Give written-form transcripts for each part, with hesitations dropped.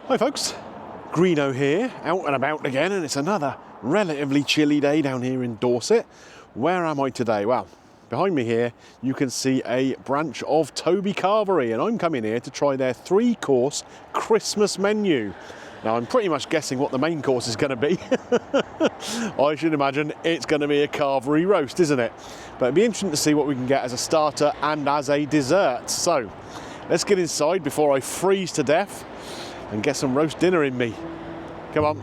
Hi folks, Greeno here, out and about again, and it's another relatively chilly day down here in Dorset. Where am I today? Well, behind me here you can see a branch of Toby Carvery, and I'm coming here to try their 3-course Christmas menu. Now I'm pretty much guessing what the main course is going to be. I should imagine it's going to be a Carvery roast, isn't it? But it'd be interesting to see what we can get as a starter and as a dessert. So let's get inside before I freeze to death and get some roast dinner in me. Come on.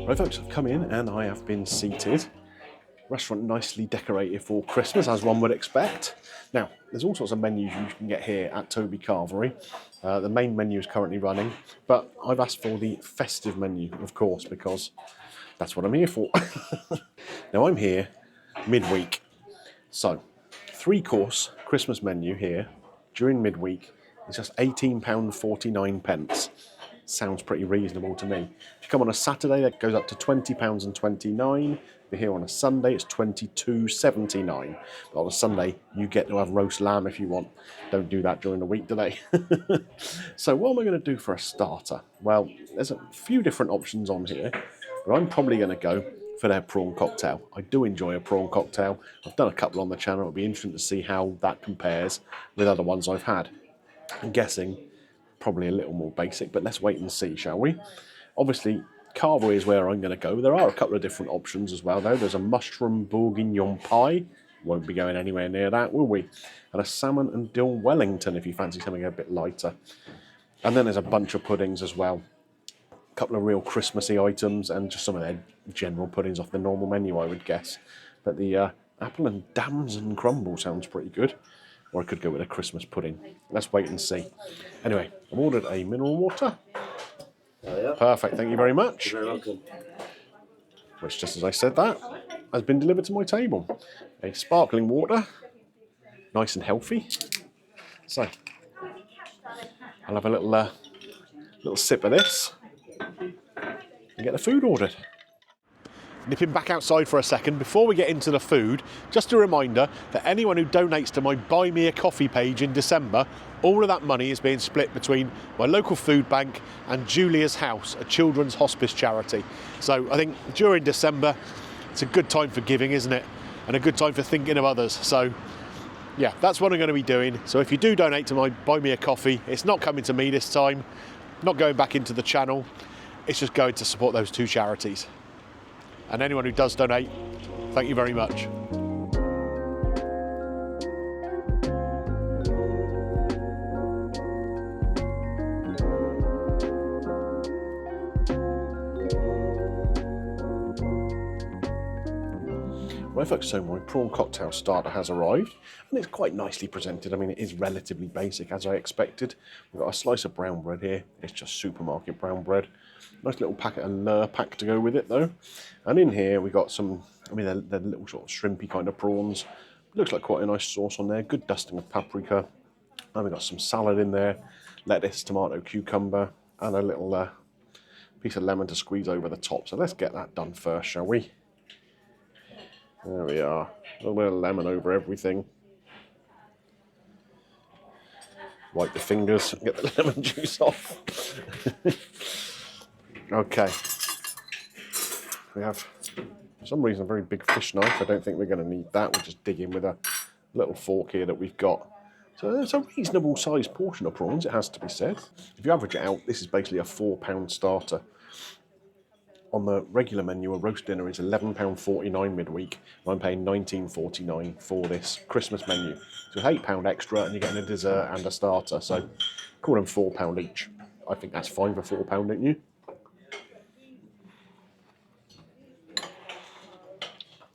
Right folks, I've come in and I have been seated. Restaurant nicely decorated for Christmas, as one would expect. Now, there's all sorts of menus you can get here at Toby Carvery. The main menu is currently running, but I've asked for the festive menu, of course, because that's what I'm here for. Now, I'm here midweek. So, 3-course Christmas menu here during midweek is just £18.49. Sounds pretty reasonable to me. If you come on a Saturday, that goes up to £20.29. If you're here on a Sunday, it's £22.79. But on a Sunday, you get to have roast lamb if you want. Don't do that during the week, do they? So what am I going to do for a starter? Well, there's a few different options on here, but I'm probably going to go for their prawn cocktail. I do enjoy a prawn cocktail. I've done a couple on the channel. It'll be interesting to see how that compares with other ones I've had. I'm guessing probably a little more basic, but let's wait and see, shall we? Obviously, Carvery is where I'm going to go. There are a couple of different options as well, though. There's a mushroom bourguignon pie. Won't be going anywhere near that, will we? And a salmon and dill Wellington, if you fancy something a bit lighter. And then there's a bunch of puddings as well. A couple of real Christmassy items and just some of their general puddings off the normal menu, I would guess. But the apple and damson crumble sounds pretty good. Or I could go with a Christmas pudding. Let's wait and see. Anyway, I've ordered a mineral water. Perfect, thank you very much. You're very welcome. Which, just as I said that, has been delivered to my table. A sparkling water, nice and healthy. So, I'll have a little sip of this and get the food ordered. Nipping back outside for a second, before we get into the food, just a reminder that anyone who donates to my Buy Me a Coffee page in December, all of that money is being split between my local food bank and Julia's House, a children's hospice charity. So I think during December, it's a good time for giving, isn't it? And a good time for thinking of others. So yeah, that's what I'm going to be doing. So if you do donate to my Buy Me a Coffee, it's not coming to me this time, not going back into the channel, it's just going to support those 2 charities. And anyone who does donate, thank you very much. Right folks, so my prawn cocktail starter has arrived and it's quite nicely presented. I mean, it is relatively basic as I expected. We've got a slice of brown bread here. It's just supermarket brown bread. Nice little packet of Lurpak to go with it though. And in here we got some, I mean, they're little sort of shrimpy kind of prawns. Looks like quite a nice sauce on there. Good dusting of paprika. And we've got some salad in there. Lettuce, tomato, cucumber, and a little piece of lemon to squeeze over the top. So let's get that done first, shall we? There we are. A little bit of lemon over everything. Wipe the fingers, get the lemon juice off. Okay. We have, for some reason, a very big fish knife. I don't think we're going to need that. We'll just dig in with a little fork here that we've got. So it's a reasonable sized portion of prawns, it has to be said. If you average it out, this is basically a £4 starter. On the regular menu, a roast dinner is £11.49 midweek. And I'm paying £19.49 for this Christmas menu. So it's £8 extra and you're getting a dessert and a starter. So call them £4 each. I think that's fine for £4, don't you?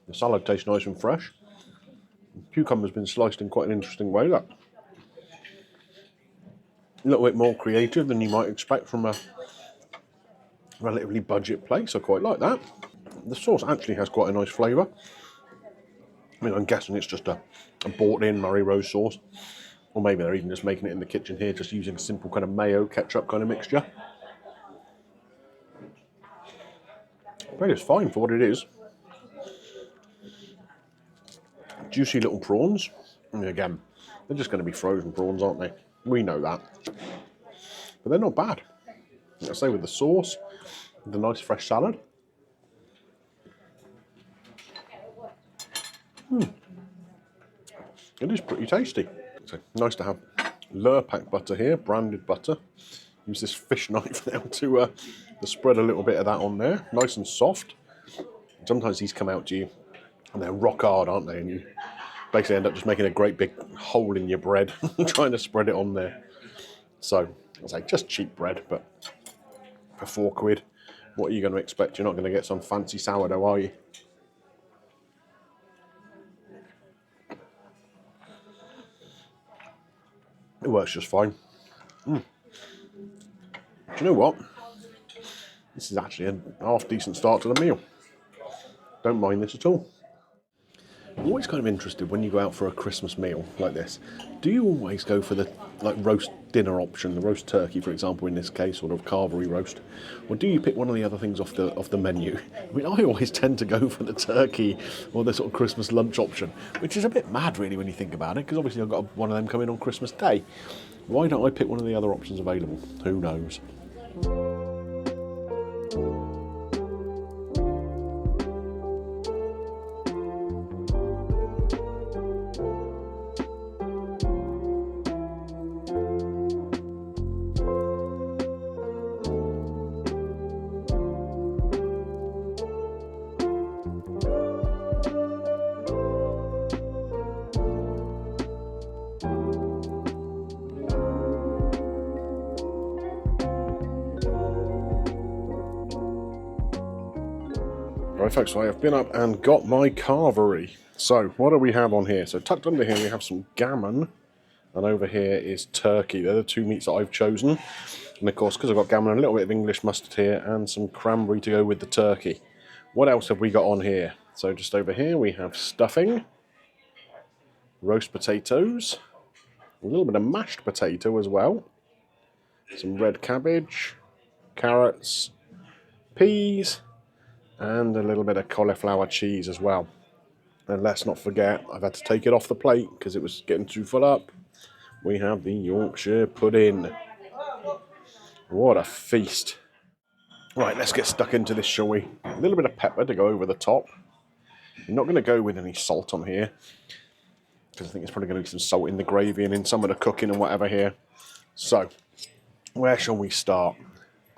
The salad tastes nice and fresh. The cucumber's been sliced in quite an interesting way, look. A little bit more creative than you might expect from a relatively budget place. I quite like that. The sauce actually has quite a nice flavour. I mean, I'm guessing it's just a bought-in Murray Rose sauce. Or maybe they're even just making it in the kitchen here, just using simple kind of mayo, ketchup kind of mixture. But it's fine for what it is. Juicy little prawns. And again, they're just going to be frozen prawns, aren't they? We know that. But they're not bad. Like I say, with the sauce, the nice fresh salad. It is pretty tasty. So nice to have Lurpak butter here, branded butter. Use this fish knife now to spread a little bit of that on there. Nice and soft. Sometimes these come out to you and they're rock hard, aren't they? And you basically end up just making a great big hole in your bread trying to spread it on there. So, I was like, just cheap bread, but for £4, what are you going to expect? You're not going to get some fancy sourdough, are you? It works just fine. Do you know what? This is actually a half decent start to the meal. Don't mind this at all. I'm always kind of interested when you go out for a Christmas meal like this. Do you always go for the roast dinner option, the roast turkey, for example, in this case, sort of Carvery roast, or do you pick one of the other things off the menu? I mean, I always tend to go for the turkey or the sort of Christmas lunch option, which is a bit mad, really, when you think about it, because obviously I've got one of them coming on Christmas Day. Why don't I pick one of the other options available? Who knows? Right folks, so I have been up and got my Carvery. So what do we have on here? So tucked under here we have some gammon, and over here is turkey. They're the two meats that I've chosen. And of course, because I've got gammon, a little bit of English mustard here and some cranberry to go with the turkey. What else have we got on here? So just over here we have stuffing, roast potatoes, a little bit of mashed potato as well, some red cabbage, carrots, peas, and a little bit of cauliflower cheese as well. And let's not forget, I've had to take it off the plate because it was getting too full up. We have the Yorkshire pudding. What a feast. Right, let's get stuck into this, shall we? A little bit of pepper to go over the top. I'm not going to go with any salt on here, because I think there's probably going to be some salt in the gravy and in some of the cooking and whatever here. So, where shall we start?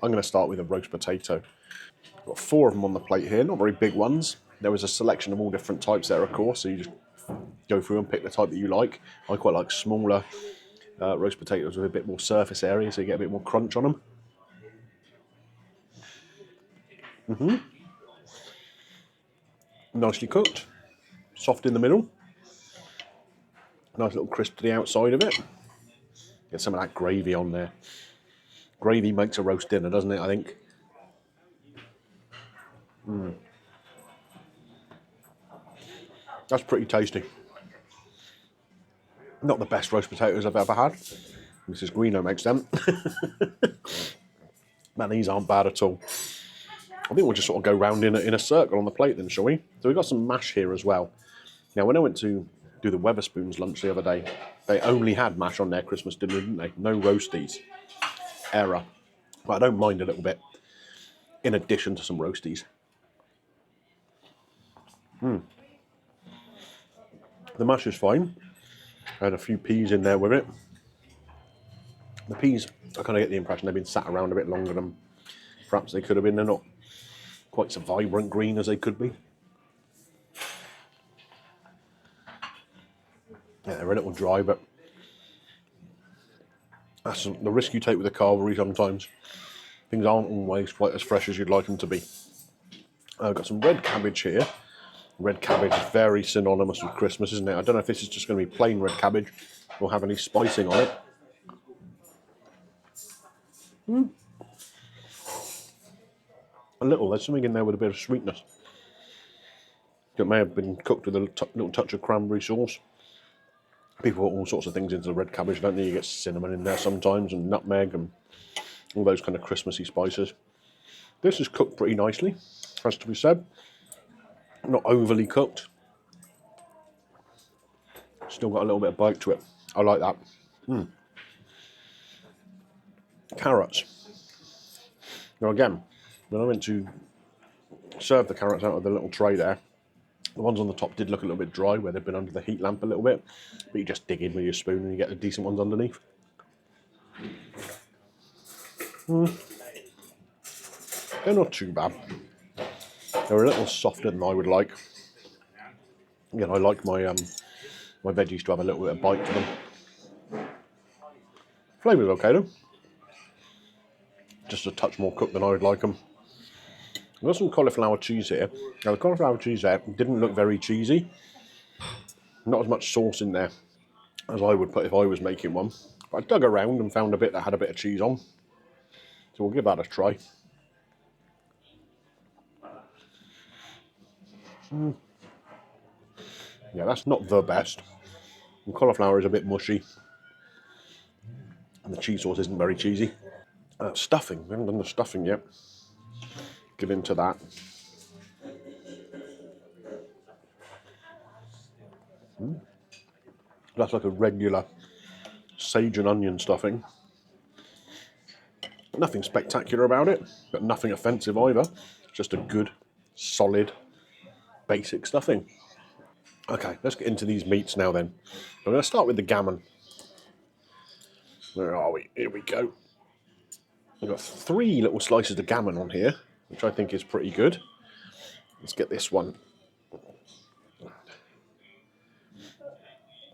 I'm going to start with a roast potato. I've got 4 of them on the plate here, not very big ones. There was a selection of all different types there, of course, so you just go through and pick the type that you like. I quite like smaller roast potatoes with a bit more surface area, so you get a bit more crunch on them. Nicely cooked, soft in the middle. Nice little crisp to the outside of it. Get some of that gravy on there. Gravy makes a roast dinner, doesn't it, I think? That's pretty tasty. Not the best roast potatoes I've ever had. Mrs. Greeno makes them. Man, these aren't bad at all. I think we'll just sort of go round in a circle on the plate then, shall we? So we've got some mash here as well. Now, when I went to do the Wetherspoons lunch the other day, they only had mash on their Christmas dinner, didn't they? No roasties. Error. But I don't mind a little bit, in addition to some roasties. The mash is fine. I had a few peas in there with it. The peas, I kind of get the impression they've been sat around a bit longer than perhaps they could have been. They're not quite so vibrant green as they could be. Yeah, they're a little dry, but that's the risk you take with the Carvery sometimes. Things aren't always quite as fresh as you'd like them to be. I've got some red cabbage here. Red cabbage is very synonymous with Christmas, isn't it? I don't know if this is just going to be plain red cabbage or have any spicing on it. A little, there's something in there with a bit of sweetness. It may have been cooked with a little touch of cranberry sauce. People put all sorts of things into the red cabbage, don't they? You get cinnamon in there sometimes, and nutmeg, and all those kind of Christmassy spices. This is cooked pretty nicely, has to be said. Not overly cooked. Still got a little bit of bite to it. I like that. Carrots. Now again, when I went to serve the carrots out of the little tray there, the ones on the top did look a little bit dry where they've been under the heat lamp a little bit, but you just dig in with your spoon and you get the decent ones underneath. They're not too bad. They're a little softer than I would like. Again, I like my my veggies to have a little bit of bite to them. Flavour's okay though. Just a touch more cooked than I would like them. I've got some cauliflower cheese here. Now the cauliflower cheese there didn't look very cheesy. Not as much sauce in there as I would put if I was making one. But I dug around and found a bit that had a bit of cheese on. So we'll give that a try. Yeah, that's not the best. The cauliflower is a bit mushy. And the cheese sauce isn't very cheesy. Stuffing, we haven't done the stuffing yet. Give into that. That's like a regular sage and onion stuffing. Nothing spectacular about it, but nothing offensive either. Just a good, solid, basic stuffing. Okay, let's get into these meats now then. I'm going to start with the gammon. Where are we? Here we go. I've got 3 little slices of gammon on here, which I think is pretty good. Let's get this one.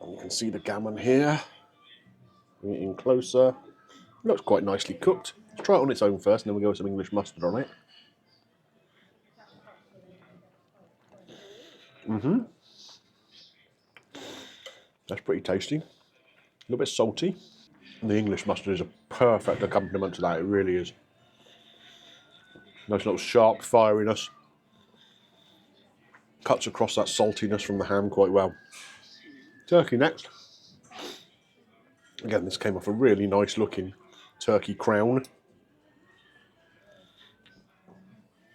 And you can see the gammon here. Bring it in closer. Looks quite nicely cooked. Let's try it on its own first, and then we'll go with some English mustard on it. That's pretty tasty. A little bit salty. And the English mustard is a perfect accompaniment to that, it really is. Nice little sharp fieriness. Cuts across that saltiness from the ham quite well. Turkey next. Again, this came off a really nice looking turkey crown.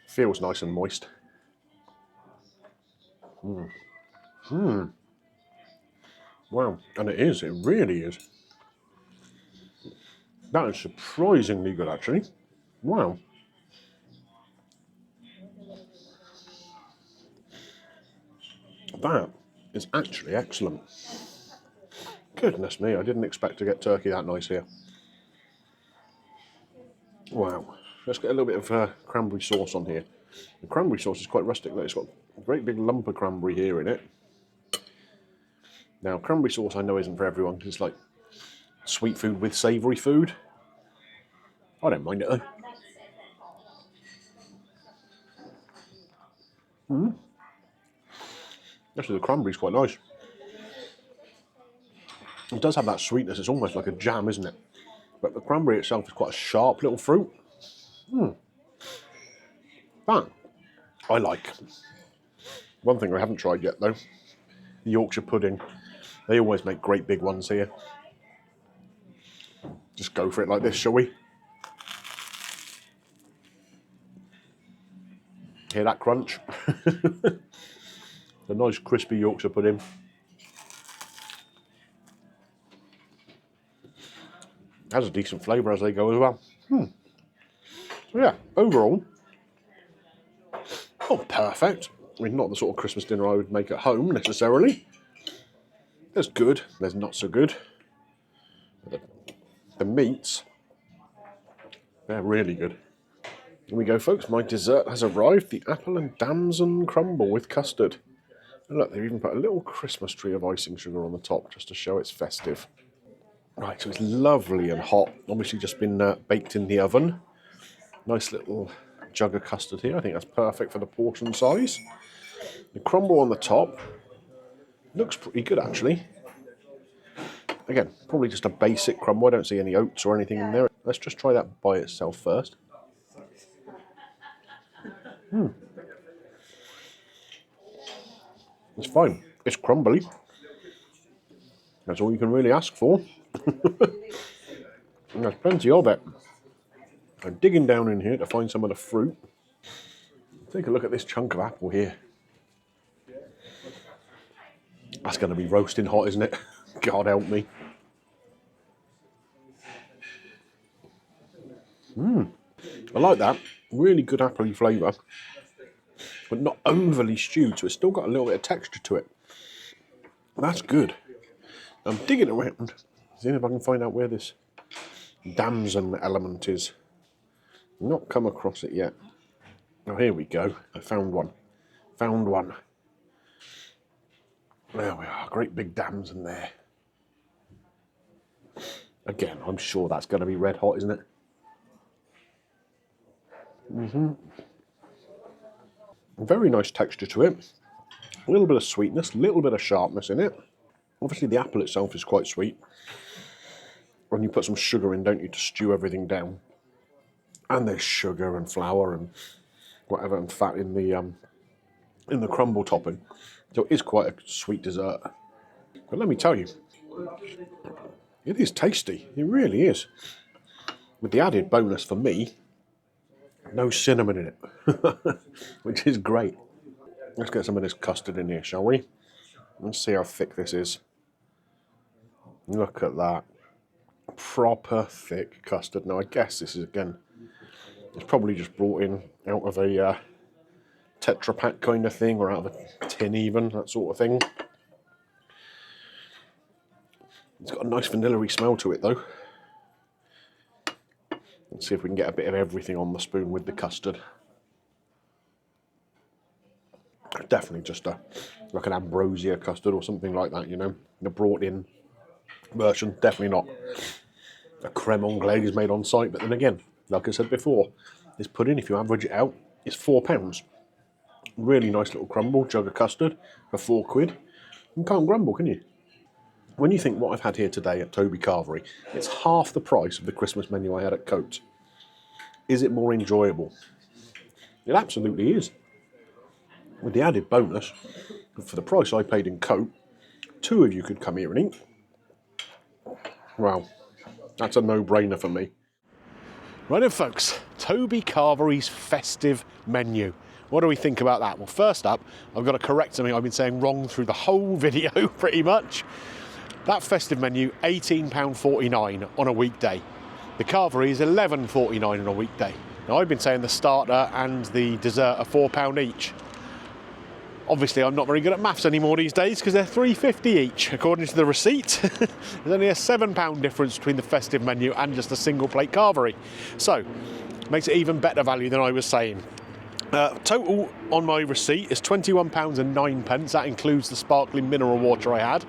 Feels nice and moist. Wow, and it is, it really is. That is surprisingly good actually. Wow. That is actually excellent. Goodness me, I didn't expect to get turkey that nice here. Wow. Let's get a little bit of cranberry sauce on here. The cranberry sauce is quite rustic though. It's got a great big lump of cranberry here in it. Now, cranberry sauce I know isn't for everyone. It's like sweet food with savoury food. I don't mind it though. Actually, the cranberry's quite nice. It does have that sweetness. It's almost like a jam, isn't it? But the cranberry itself is quite a sharp little fruit. That I like. One thing I haven't tried yet though, the Yorkshire pudding. They always make great big ones here. Just go for it like this, shall we? Hear that crunch? A nice crispy Yorkshire pudding. Has a decent flavour as they go as well. So yeah, overall, not perfect. I mean, not the sort of Christmas dinner I would make at home necessarily. There's good, there's not so good. The meats, they're really good. Here we go, folks. My dessert has arrived. The apple and damson crumble with custard. And look, they've even put a little Christmas tree of icing sugar on the top just to show it's festive. Right, so it's lovely and hot. Obviously just been baked in the oven. Nice little jug of custard here. I think that's perfect for the portion size. The crumble on the top looks pretty good actually. Again, probably just a basic crumble. I don't see any oats or anything in there. Let's just try that by itself first. It's fine. It's crumbly. That's all you can really ask for. And there's plenty of it. I'm digging down in here to find some of the fruit. Take a look at this chunk of apple here. That's going to be roasting hot, isn't it? God help me. I like that. Really good appley flavour. But not overly stewed, so it's still got a little bit of texture to it. That's good. I'm digging around, seeing if I can find out where this damson element is. Not come across it yet. Oh, here we go. I found one. Found one. There we are. Great big damson there. Again, I'm sure that's going to be red hot, isn't it? Very nice texture to it. A little bit of sweetness, a little bit of sharpness in it. Obviously the apple itself is quite sweet. When you put some sugar in, don't you, to stew everything down. And there's sugar and flour and whatever and fat in the crumble topping. So it is quite a sweet dessert. But let me tell you, it is tasty. It really is. With the added bonus for me, no cinnamon in it, which is great. Let's get some of this custard in here, shall we? Let's see how thick this is. Look at that. Proper thick custard. Now, I guess this is, again, it's probably just brought in out of a Tetra Pak kind of thing, or out of a tin even, that sort of thing. It's got a nice vanilla-y smell to it, though. Let's see if we can get a bit of everything on the spoon with the custard. Definitely just like an ambrosia custard or something like that, you know. The brought-in version. Definitely not a creme anglaise made on site. But then again, like I said before, this pudding, if you average it out, is £4. Really nice little crumble jug of custard for £4. You can't grumble, can you? When you think what I've had here today at Toby Carvery, it's half the price of the Christmas menu I had at Cote. Is it more enjoyable? It absolutely is. With the added bonus, for the price I paid in Cote, 2 of you could come here and eat. Well, that's a no-brainer for me. Right then, folks, Toby Carvery's festive menu. What do we think about that? Well, first up, I've got to correct something I've been saying wrong through the whole video, pretty much. That festive menu, £18.49 on a weekday. The Carvery is £11.49 on a weekday. Now, I've been saying the starter and the dessert are £4 each. Obviously, I'm not very good at maths anymore these days because they're £3.50 each, according to the receipt. There's only a £7 difference between the festive menu and just a single plate Carvery. So, makes it even better value than I was saying. Total on my receipt is £21.09. That includes the sparkling mineral water I had.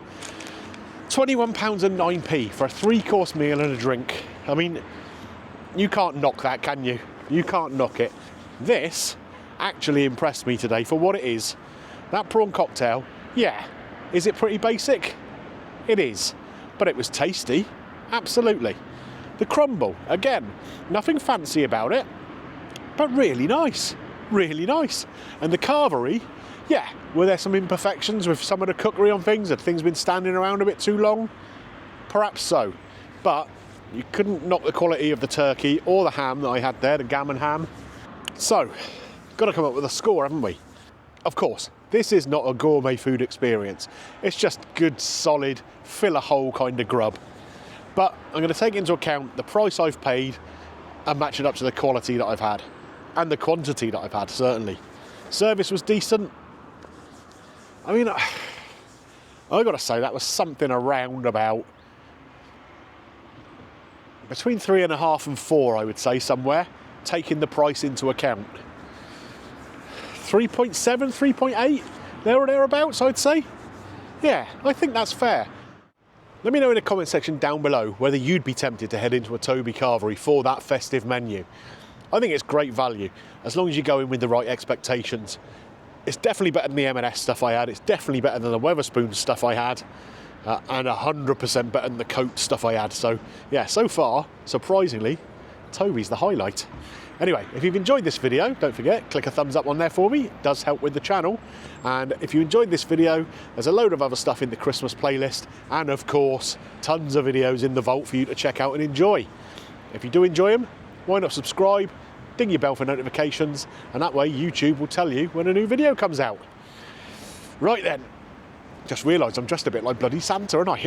£21.09 for a 3-course meal and a drink. I mean, you can't knock that, can you? You can't knock it. This actually impressed me today for what it is. That prawn cocktail, yeah. Is it pretty basic? It is. But it was tasty. Absolutely. The crumble, again, nothing fancy about it, but really nice. Really nice. And the Carvery, yeah, were there some imperfections with some of the cookery on things? Had things been standing around a bit too long? Perhaps so. But you couldn't knock the quality of the turkey or the ham that I had there, the gammon ham. So, got to come up with a score, haven't we? Of course, this is not a gourmet food experience. It's just good, solid, fill a hole kind of grub. But I'm going to take into account the price I've paid and match it up to the quality that I've had. And the quantity that I've had, certainly. Service was decent. I mean, I've got to say, that was something around about between 3.5 and 4, I would say, somewhere, taking the price into account. 3.7, 3.8, there or thereabouts, I'd say. Yeah, I think that's fair. Let me know in the comment section down below whether you'd be tempted to head into a Toby Carvery for that festive menu. I think it's great value, as long as you go in with the right expectations. It's definitely better than the M&S stuff I had, it's definitely better than the Wetherspoon stuff I had, and 100% better than the Cote stuff I had. So, yeah, so far, surprisingly, Toby's the highlight. Anyway, if you've enjoyed this video, don't forget, click a thumbs up on there for me. It does help with the channel. And if you enjoyed this video, there's a load of other stuff in the Christmas playlist. And of course, tons of videos in the vault for you to check out and enjoy. If you do enjoy them, why not subscribe, ding your bell for notifications, and that way YouTube will tell you when a new video comes out. Right then, just realised I'm dressed a bit like bloody Santa, aren't I?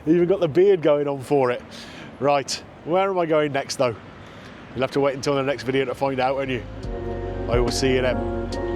Even got the beard going on for it. Right, where am I going next though? You'll have to wait until the next video to find out, won't you? I will see you then.